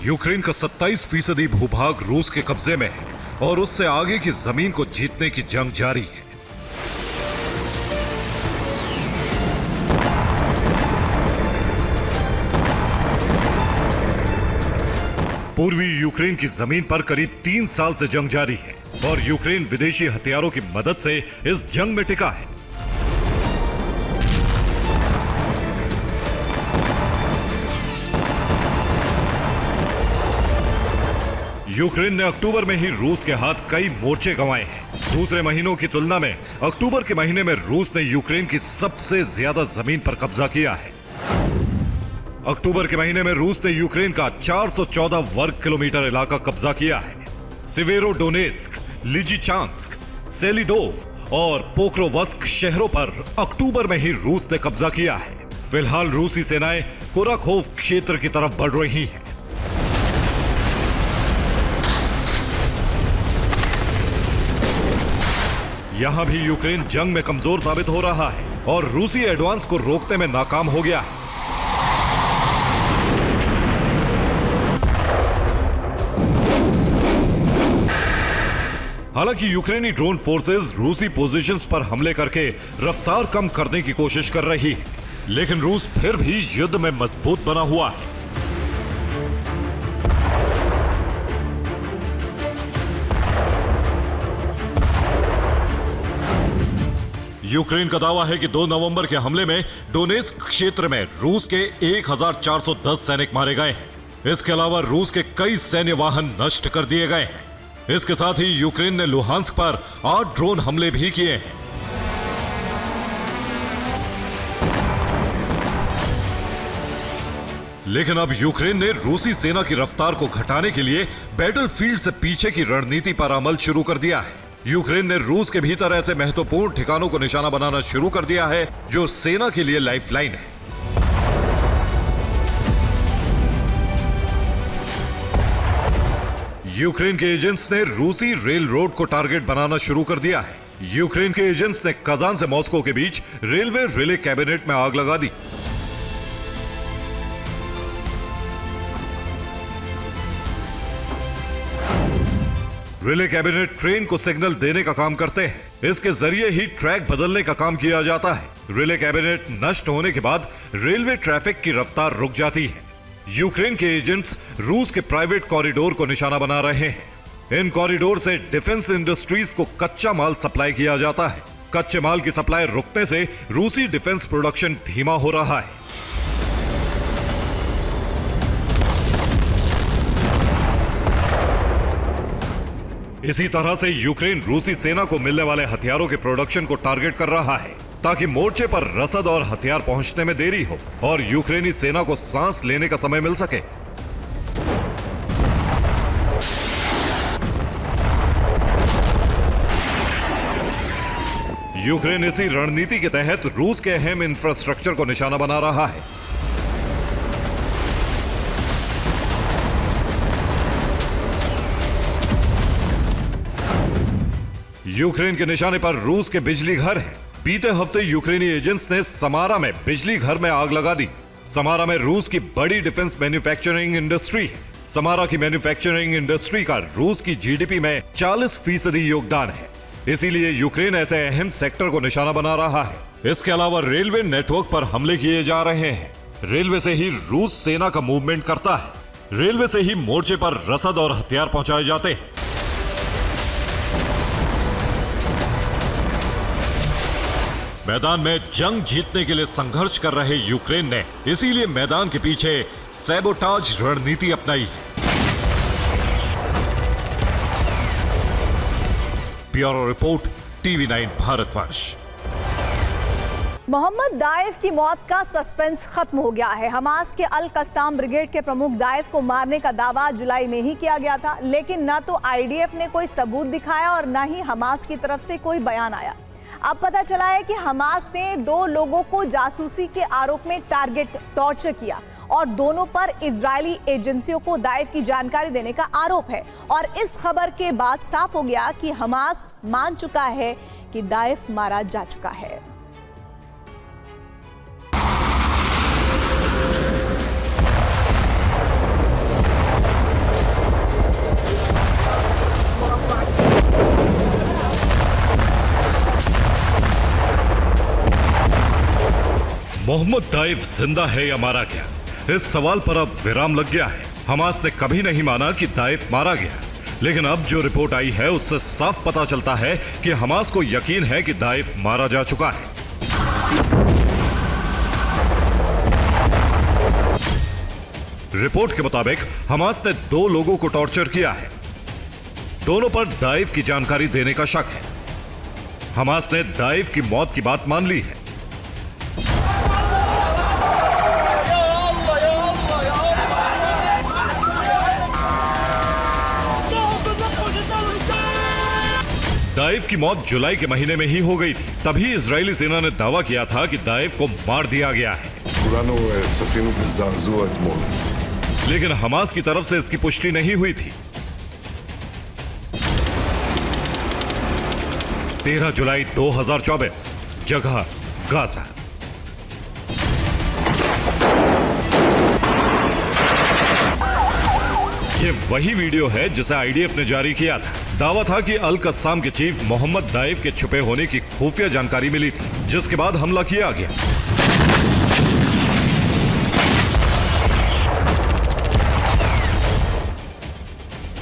यूक्रेन का 27% भूभाग रूस के कब्जे में है और उससे आगे की जमीन को जीतने की जंग जारी है। पूर्वी यूक्रेन की जमीन पर करीब 3 साल से जंग जारी है और यूक्रेन विदेशी हथियारों की मदद से इस जंग में टिका है। यूक्रेन ने अक्टूबर में ही रूस के हाथ कई मोर्चे गंवाए हैं। दूसरे महीनों की तुलना में अक्टूबर के महीने में रूस ने यूक्रेन की सबसे ज्यादा जमीन पर कब्जा किया है। अक्टूबर के महीने में रूस ने यूक्रेन का 414 वर्ग किलोमीटर इलाका कब्जा किया है। सिवेरोडोनेस्क, लिजिचांस्क, सेलिदोव और पोक्रोवस्क शहरों पर अक्टूबर में ही रूस ने कब्जा किया है। फिलहाल रूसी सेनाएं कुराखोव क्षेत्र की तरफ बढ़ रही हैं। यहां भी यूक्रेन जंग में कमजोर साबित हो रहा है और रूसी एडवांस को रोकने में नाकाम हो गया है। हालांकि यूक्रेनी ड्रोन फोर्सेस रूसी पोजीशंस पर हमले करके रफ्तार कम करने की कोशिश कर रही है, लेकिन रूस फिर भी युद्ध में मजबूत बना हुआ है। यूक्रेन का दावा है कि 2 नवंबर के हमले में डोनेस्क क्षेत्र में रूस के 1410 सैनिक मारे गए हैं। इसके अलावा रूस के कई सैन्य वाहन नष्ट कर दिए गए हैं। इसके साथ ही यूक्रेन ने लुहांस्क पर 8 ड्रोन हमले भी किए हैं। लेकिन अब यूक्रेन ने रूसी सेना की रफ्तार को घटाने के लिए बैटलफील्ड से पीछे की रणनीति पर अमल शुरू कर दिया है। यूक्रेन ने रूस के भीतर ऐसे महत्वपूर्ण ठिकानों को निशाना बनाना शुरू कर दिया है जो सेना के लिए लाइफलाइन है। यूक्रेन के एजेंट्स ने रूसी रेल रोड को टारगेट बनाना शुरू कर दिया है। यूक्रेन के एजेंट्स ने कजान से मॉस्को के बीच रेलवे रिले कैबिनेट में आग लगा दी। रिले कैबिनेट ट्रेन को सिग्नल देने का काम करते हैं। इसके जरिए ही ट्रैक बदलने का काम किया जाता है। रिले कैबिनेट नष्ट होने के बाद रेलवे ट्रैफिक की रफ्तार रुक जाती है। यूक्रेन के एजेंट्स रूस के प्राइवेट कॉरिडोर को निशाना बना रहे हैं। इन कॉरिडोर से डिफेंस इंडस्ट्रीज को कच्चा माल सप्लाई किया जाता है। कच्चे माल की सप्लाई रुकने से रूसी डिफेंस प्रोडक्शन धीमा हो रहा है। इसी तरह से यूक्रेन रूसी सेना को मिलने वाले हथियारों के प्रोडक्शन को टारगेट कर रहा है ताकि मोर्चे पर रसद और हथियार पहुंचने में देरी हो और यूक्रेनी सेना को सांस लेने का समय मिल सके। यूक्रेन इसी रणनीति के तहत रूस के अहम इंफ्रास्ट्रक्चर को निशाना बना रहा है। यूक्रेन के निशाने पर रूस के बिजली घर हैं। बीते हफ्ते यूक्रेनी एजेंट्स ने समारा में बिजली घर में आग लगा दी। समारा में रूस की बड़ी डिफेंस मैन्युफैक्चरिंग इंडस्ट्री है। समारा की मैन्युफैक्चरिंग इंडस्ट्री का रूस की जीडीपी में 40% योगदान है। इसीलिए यूक्रेन ऐसे अहम सेक्टर को निशाना बना रहा है। इसके अलावा रेलवे नेटवर्क पर हमले किए जा रहे हैं। रेलवे से ही रूस सेना का मूवमेंट करता है। रेलवे से ही मोर्चे पर रसद और हथियार पहुंचाए जाते हैं। मैदान में जंग जीतने के लिए संघर्ष कर रहे यूक्रेन ने इसीलिए मैदान के पीछे सैबोटाज रणनीति अपनाई है। Bureau report, TV9 Bharatvarsh. Mohammed Deif की मौत का सस्पेंस खत्म हो गया है। हमास के अल कस्साम ब्रिगेड के प्रमुख दाइफ को मारने का दावा जुलाई में ही किया गया था, लेकिन न तो आईडीएफ ने कोई सबूत दिखाया और न ही हमास की तरफ से कोई बयान आया। अब पता चला है कि हमास ने 2 लोगों को जासूसी के आरोप में टॉर्चर किया और दोनों पर इजरायली एजेंसियों को दाइफ की जानकारी देने का आरोप है। और इस खबर के बाद साफ हो गया कि हमास मान चुका है कि दाइफ मारा जा चुका है। मोहम्मद दाइफ जिंदा है या मारा गया, इस सवाल पर अब विराम लग गया है। हमास ने कभी नहीं माना कि दाइफ मारा गया, लेकिन अब जो रिपोर्ट आई है उससे साफ पता चलता है कि हमास को यकीन है कि दाइफ मारा जा चुका है। रिपोर्ट के मुताबिक हमास ने 2 लोगों को टॉर्चर किया है। दोनों पर दाइफ की जानकारी देने का शक है। हमास ने दाइफ की मौत की बात मान ली है। दाइफ की मौत जुलाई के महीने में ही हो गई थी। तभी इजरायली सेना ने दावा किया था कि दाइफ को मार दिया गया है, लेकिन हमास की तरफ से इसकी पुष्टि नहीं हुई थी। 13 जुलाई 2024, जगह गाजा। ये वही वीडियो है जिसे आईडीएफ ने जारी किया था। दावा था कि अल कस्साम के चीफ मोहम्मद दाइफ के छुपे होने की खुफिया जानकारी मिली थी, जिसके बाद हमला किया गया।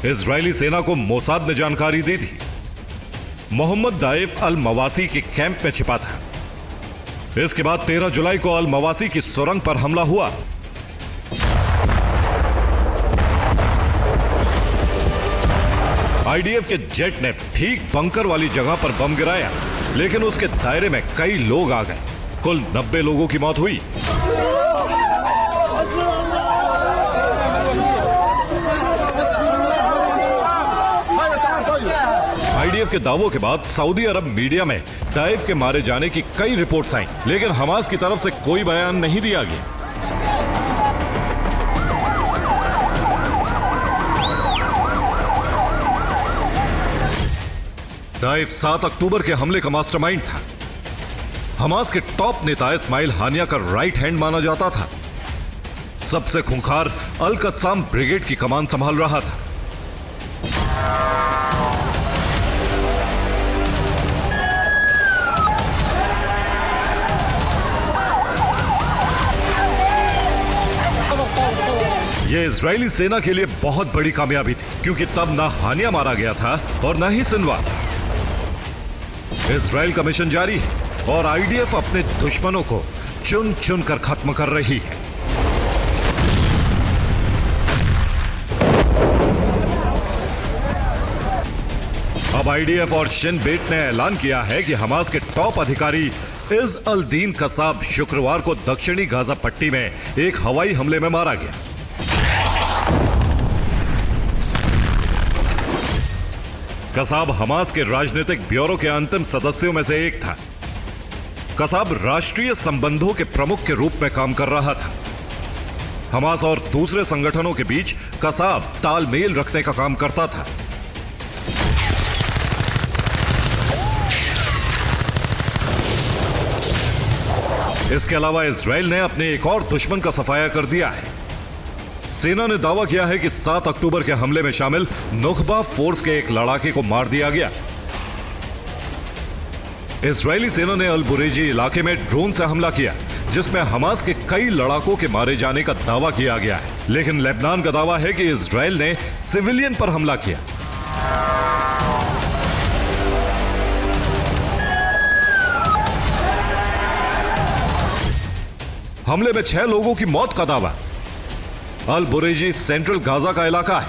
इजरायली सेना को मोसाद ने जानकारी दी थी। मोहम्मद दाइफ अल मवासी के कैंप में छिपा था। इसके बाद 13 जुलाई को अल मवासी की सुरंग पर हमला हुआ। आईडीएफ के जेट ने ठीक बंकर वाली जगह पर बम गिराया, लेकिन उसके दायरे में कई लोग आ गए। कुल 90 लोगों की मौत हुई। आईडीएफ के दावों के बाद सऊदी अरब मीडिया में दाइफ के मारे जाने की कई रिपोर्ट्स आईं, लेकिन हमास की तरफ से कोई बयान नहीं दिया गया। दाइफ 7 अक्टूबर के हमले का मास्टरमाइंड था। हमास के टॉप नेता इस्माइल हानिया का राइट हैंड माना जाता था। सबसे खूंखार अल कस्साम ब्रिगेड की कमान संभाल रहा था। यह इजरायली सेना के लिए बहुत बड़ी कामयाबी थी, क्योंकि तब ना हानिया मारा गया था और ना ही सिनवार। इजराइल का मिशन जारी है और आईडीएफ अपने दुश्मनों को चुन चुन कर खत्म कर रही है। अब आईडीएफ और शिन बेट ने ऐलान किया है कि हमास के टॉप अधिकारी इज अल दीन कसाब शुक्रवार को दक्षिणी गाजा पट्टी में एक हवाई हमले में मारा गया। कसाब हमास के राजनीतिक ब्यूरो के अंतिम सदस्यों में से एक था। कसाब राष्ट्रीय संबंधों के प्रमुख के रूप में काम कर रहा था। हमास और दूसरे संगठनों के बीच कसाब तालमेल रखने का काम करता था। इसके अलावा इजराइल ने अपने एक और दुश्मन का सफाया कर दिया है। सेना ने दावा किया है कि 7 अक्टूबर के हमले में शामिल नुखबा फोर्स के एक लड़ाके को मार दिया गया। इजरायली सेना ने अल बुरेजी इलाके में ड्रोन से हमला किया, जिसमें हमास के कई लड़ाकों के मारे जाने का दावा किया गया है, लेकिन लेबनान का दावा है कि इजराइल ने सिविलियन पर हमला किया। हमले में 6 लोगों की मौत का दावा। अल बुरेजी सेंट्रल गाजा का इलाका है।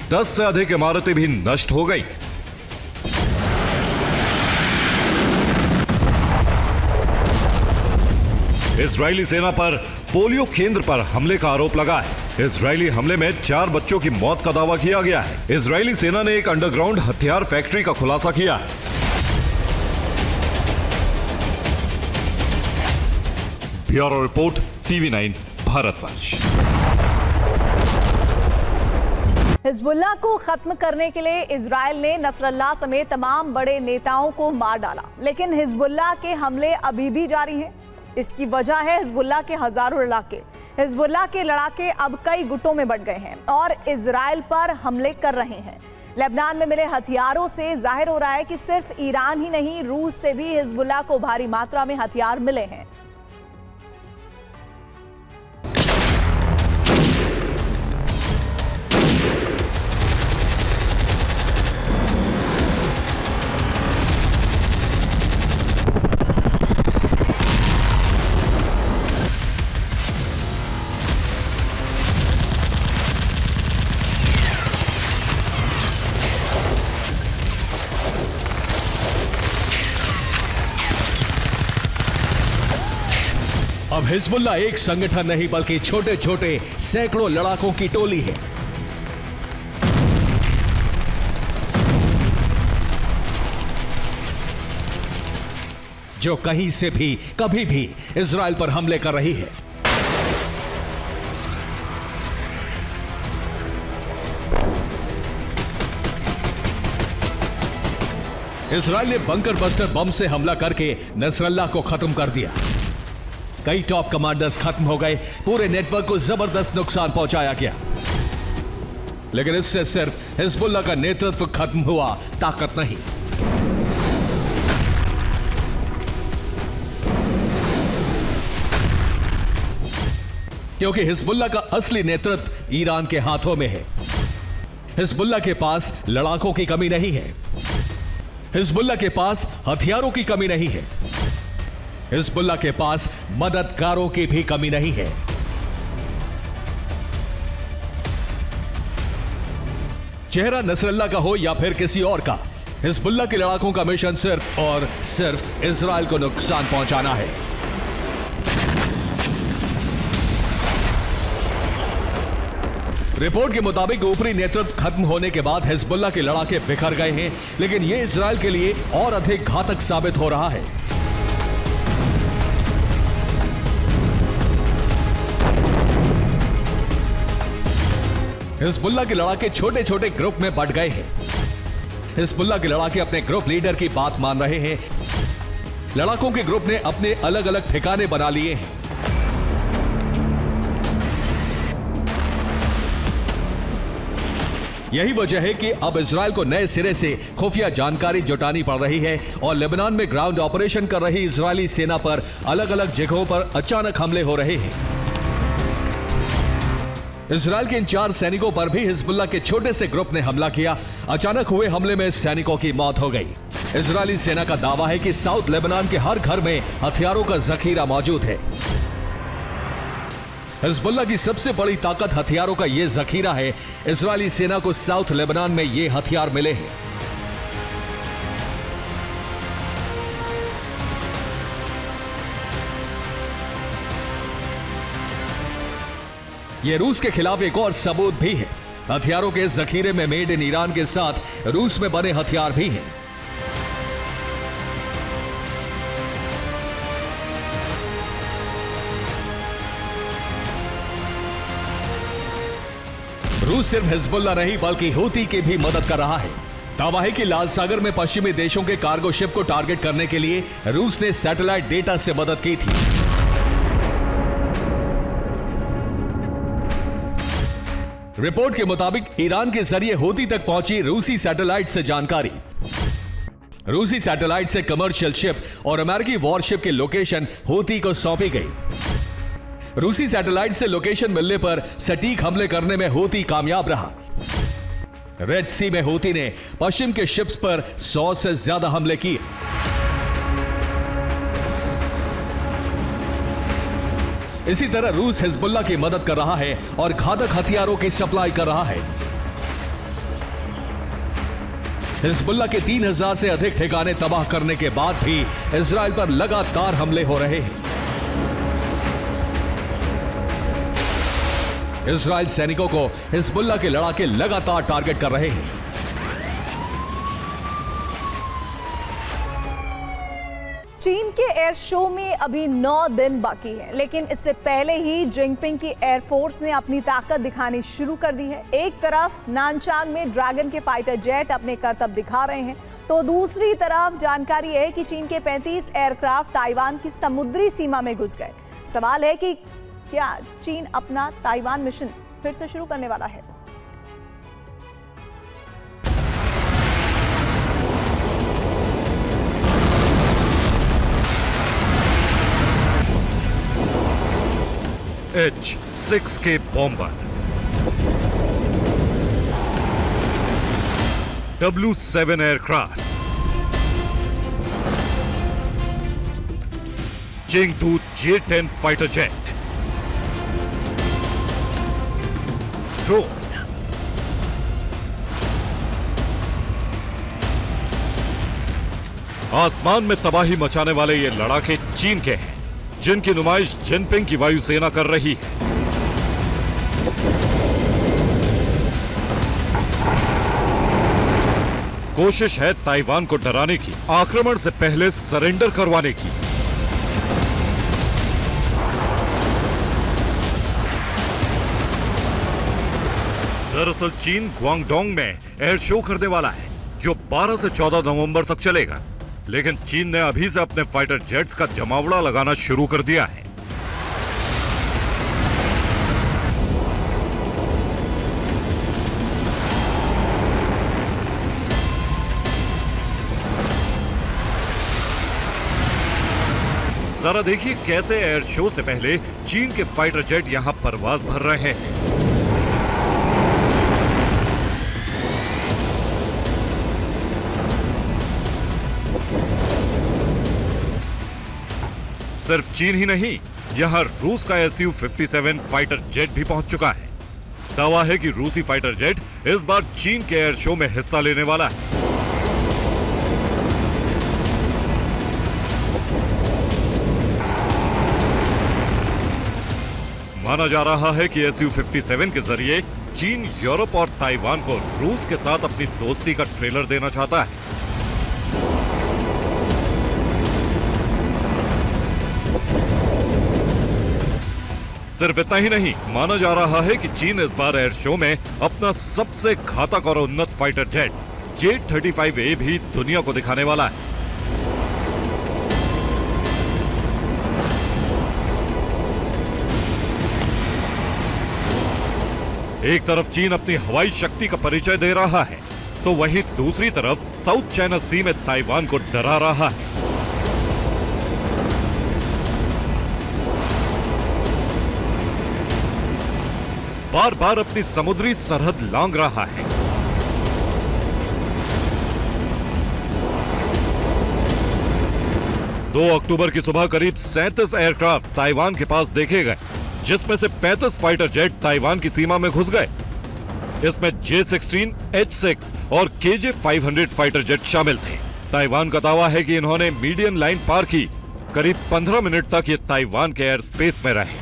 10 से अधिक इमारतें भी नष्ट हो गई। इजरायली सेना पर पोलियो केंद्र पर हमले का आरोप लगा है। इजरायली हमले में 4 बच्चों की मौत का दावा किया गया है। इजरायली सेना ने एक अंडरग्राउंड हथियार फैक्ट्री का खुलासा किया है। Bureau report, TV9 Bharatvarsh. Hezbollah को खत्म करने के लिए इजराइल ने नसरल्लाह समेत तमाम बड़े नेताओं को मार डाला, लेकिन हिजबुल्लाह के हमले अभी भी जारी हैं। इसकी वजह है हिजबुल्लाह के हजारों लड़ाके। हिजबुल्लाह के लड़ाके अब कई गुटों में बंट गए हैं और इजराइल पर हमले कर रहे हैं। लेबनान में मिले हथियारों से जाहिर हो रहा है कि सिर्फ ईरान ही नहीं, रूस से भी हिजबुल्लाह को भारी मात्रा में हथियार मिले हैं। अब हिजबुल्लाह एक संगठन नहीं बल्कि छोटे छोटे सैकड़ों लड़ाकों की टोली है। जो कहीं से भी कभी भी इजराइल पर हमले कर रही है। इजराइल ने बंकर बस्टर बम से हमला करके नसरल्लाह को खत्म कर दिया। कई टॉप कमांडर्स खत्म हो गए, पूरे नेटवर्क को जबरदस्त नुकसान पहुंचाया गया। लेकिन इससे सिर्फ हिजबुल्लाह का नेतृत्व खत्म हुआ, ताकत नहीं। क्योंकि हिजबुल्लाह का असली नेतृत्व ईरान के हाथों में है। हिजबुल्लाह के पास लड़ाकों की कमी नहीं है। हिजबुल्लाह के पास हथियारों की कमी नहीं है। हिजबुल्लाह के पास मददगारों की भी कमी नहीं है। चेहरा नसरल्लाह का हो या फिर किसी और का, हिजबुल्लाह के लड़ाकों का मिशन सिर्फ और सिर्फ इजराइल को नुकसान पहुंचाना है। रिपोर्ट के मुताबिक ऊपरी नेतृत्व खत्म होने के बाद हिजबुल्लाह के लड़ाके बिखर गए हैं, लेकिन यह इजराइल के लिए और अधिक घातक साबित हो रहा है। हिजबुल्लाह के लड़ाके छोटे छोटे ग्रुप में बंट गए हैं। हिजबुल्लाह के लड़ाके अपने ग्रुप लीडर की बात मान रहे हैं। लड़ाकों के ग्रुप ने अपने अलग अलग ठिकाने बना लिए हैं। यही वजह है कि अब इजराइल को नए सिरे से खुफिया जानकारी जुटानी पड़ रही है और लेबनान में ग्राउंड ऑपरेशन कर रही इजरायली सेना पर अलग अलग जगहों पर अचानक हमले हो रहे हैं। इजराइल के इन 4 सैनिकों पर भी हिजबुल्लाह के छोटे से ग्रुप ने हमला किया। अचानक हुए हमले में सैनिकों की मौत हो गई। इजरायली सेना का दावा है कि साउथ लेबनान के हर घर में हथियारों का जखीरा मौजूद है। हिजबुल्लाह की सबसे बड़ी ताकत हथियारों का यह जखीरा है। इजरायली सेना को साउथ लेबनान में ये हथियार मिले हैं। यह रूस के खिलाफ एक और सबूत भी है। हथियारों के जखीरे में मेड इन ईरान के साथ रूस में बने हथियार भी हैं। रूस सिर्फ हिजबुल्लाह नहीं बल्कि हूती की भी मदद कर रहा है। दावा है कि लाल सागर में पश्चिमी देशों के कार्गो शिप को टारगेट करने के लिए रूस ने सैटेलाइट डेटा से मदद की थी। रिपोर्ट के मुताबिक ईरान के जरिए हूती तक पहुंची रूसी सैटेलाइट से जानकारी। रूसी सैटेलाइट से कमर्शियल शिप और अमेरिकी वॉरशिप की लोकेशन हूती को सौंपी गई। रूसी सैटेलाइट से लोकेशन मिलने पर सटीक हमले करने में हूती कामयाब रहा। रेड सी में हूती ने पश्चिम के शिप्स पर 100 से ज्यादा हमले किए। इसी तरह रूस हिजबुल्लाह की मदद कर रहा है और घातक हथियारों की सप्लाई कर रहा है। हिजबुल्लाह के 3000 से अधिक ठिकाने तबाह करने के बाद भी इजराइल पर लगातार हमले हो रहे हैं। इजराइल सैनिकों को हिजबुल्लाह के लड़ाके लगातार टारगेट कर रहे हैं। चीन के एयर शो में अभी 9 दिन बाकी है, लेकिन इससे पहले ही जिनपिंग की एयरफोर्स ने अपनी ताकत दिखानी शुरू कर दी है। एक तरफ नानचांग में ड्रैगन के फाइटर जेट अपने करतब दिखा रहे हैं, तो दूसरी तरफ जानकारी है कि चीन के 35 एयरक्राफ्ट ताइवान की समुद्री सीमा में घुस गए। सवाल है कि क्या चीन अपना ताइवान मिशन फिर से शुरू करने वाला है? H-6K bomber, W-7 aircraft, Chengdu J-10 fighter jet, drone, आसमान में तबाही मचाने वाले ये लड़ाके चीन के हैं। जिनकी नुमाइश जिनपिंग की वायुसेना कर रही है। कोशिश है ताइवान को डराने की, आक्रमण से पहले सरेंडर करवाने की। दरअसल चीन ग्वांगडोंग में एयर शो करने वाला है जो 12 से 14 नवंबर तक चलेगा, लेकिन चीन ने अभी से अपने फाइटर जेट्स का जमावड़ा लगाना शुरू कर दिया है। जरा देखिए कैसे एयर शो से पहले चीन के फाइटर जेट यहां परवाज भर रहे हैं। सिर्फ चीन ही नहीं, यहां रूस का Su-57 फाइटर जेट भी पहुंच चुका है। दावा है कि रूसी फाइटर जेट इस बार चीन के एयर शो में हिस्सा लेने वाला है। माना जा रहा है कि Su-57 के जरिए चीन यूरोप और ताइवान को रूस के साथ अपनी दोस्ती का ट्रेलर देना चाहता है। सिर्फ इतना ही नहीं, माना जा रहा है कि चीन इस बार एयर शो में अपना सबसे घातक और उन्नत फाइटर जेट J-35A भी दुनिया को दिखाने वाला है। एक तरफ चीन अपनी हवाई शक्ति का परिचय दे रहा है, तो वहीं दूसरी तरफ साउथ चाइना सी में ताइवान को डरा रहा है। बार बार अपनी समुद्री सरहद लांघ रहा है। दो अक्टूबर की सुबह करीब 37 एयरक्राफ्ट ताइवान के पास देखे गए, जिसमें से 35 फाइटर जेट ताइवान की सीमा में घुस गए। इसमें J-16, H-6 और KJ-500 फाइटर जेट शामिल थे। ताइवान का दावा है कि इन्होंने मीडियन लाइन पार की। करीब 15 मिनट तक ये ताइवान के एयर स्पेस में रहे।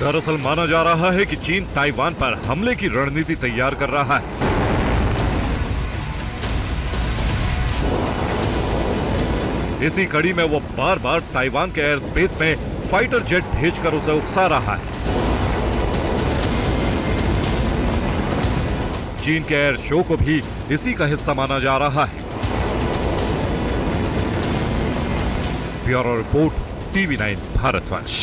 दरअसल माना जा रहा है कि चीन ताइवान पर हमले की रणनीति तैयार कर रहा है। इसी कड़ी में वो बार बार ताइवान के एयर स्पेस में फाइटर जेट भेजकर उसे उकसा रहा है। चीन के एयर शो को भी इसी का हिस्सा माना जा रहा है। Bureau report, TV9 Bharatvarsh.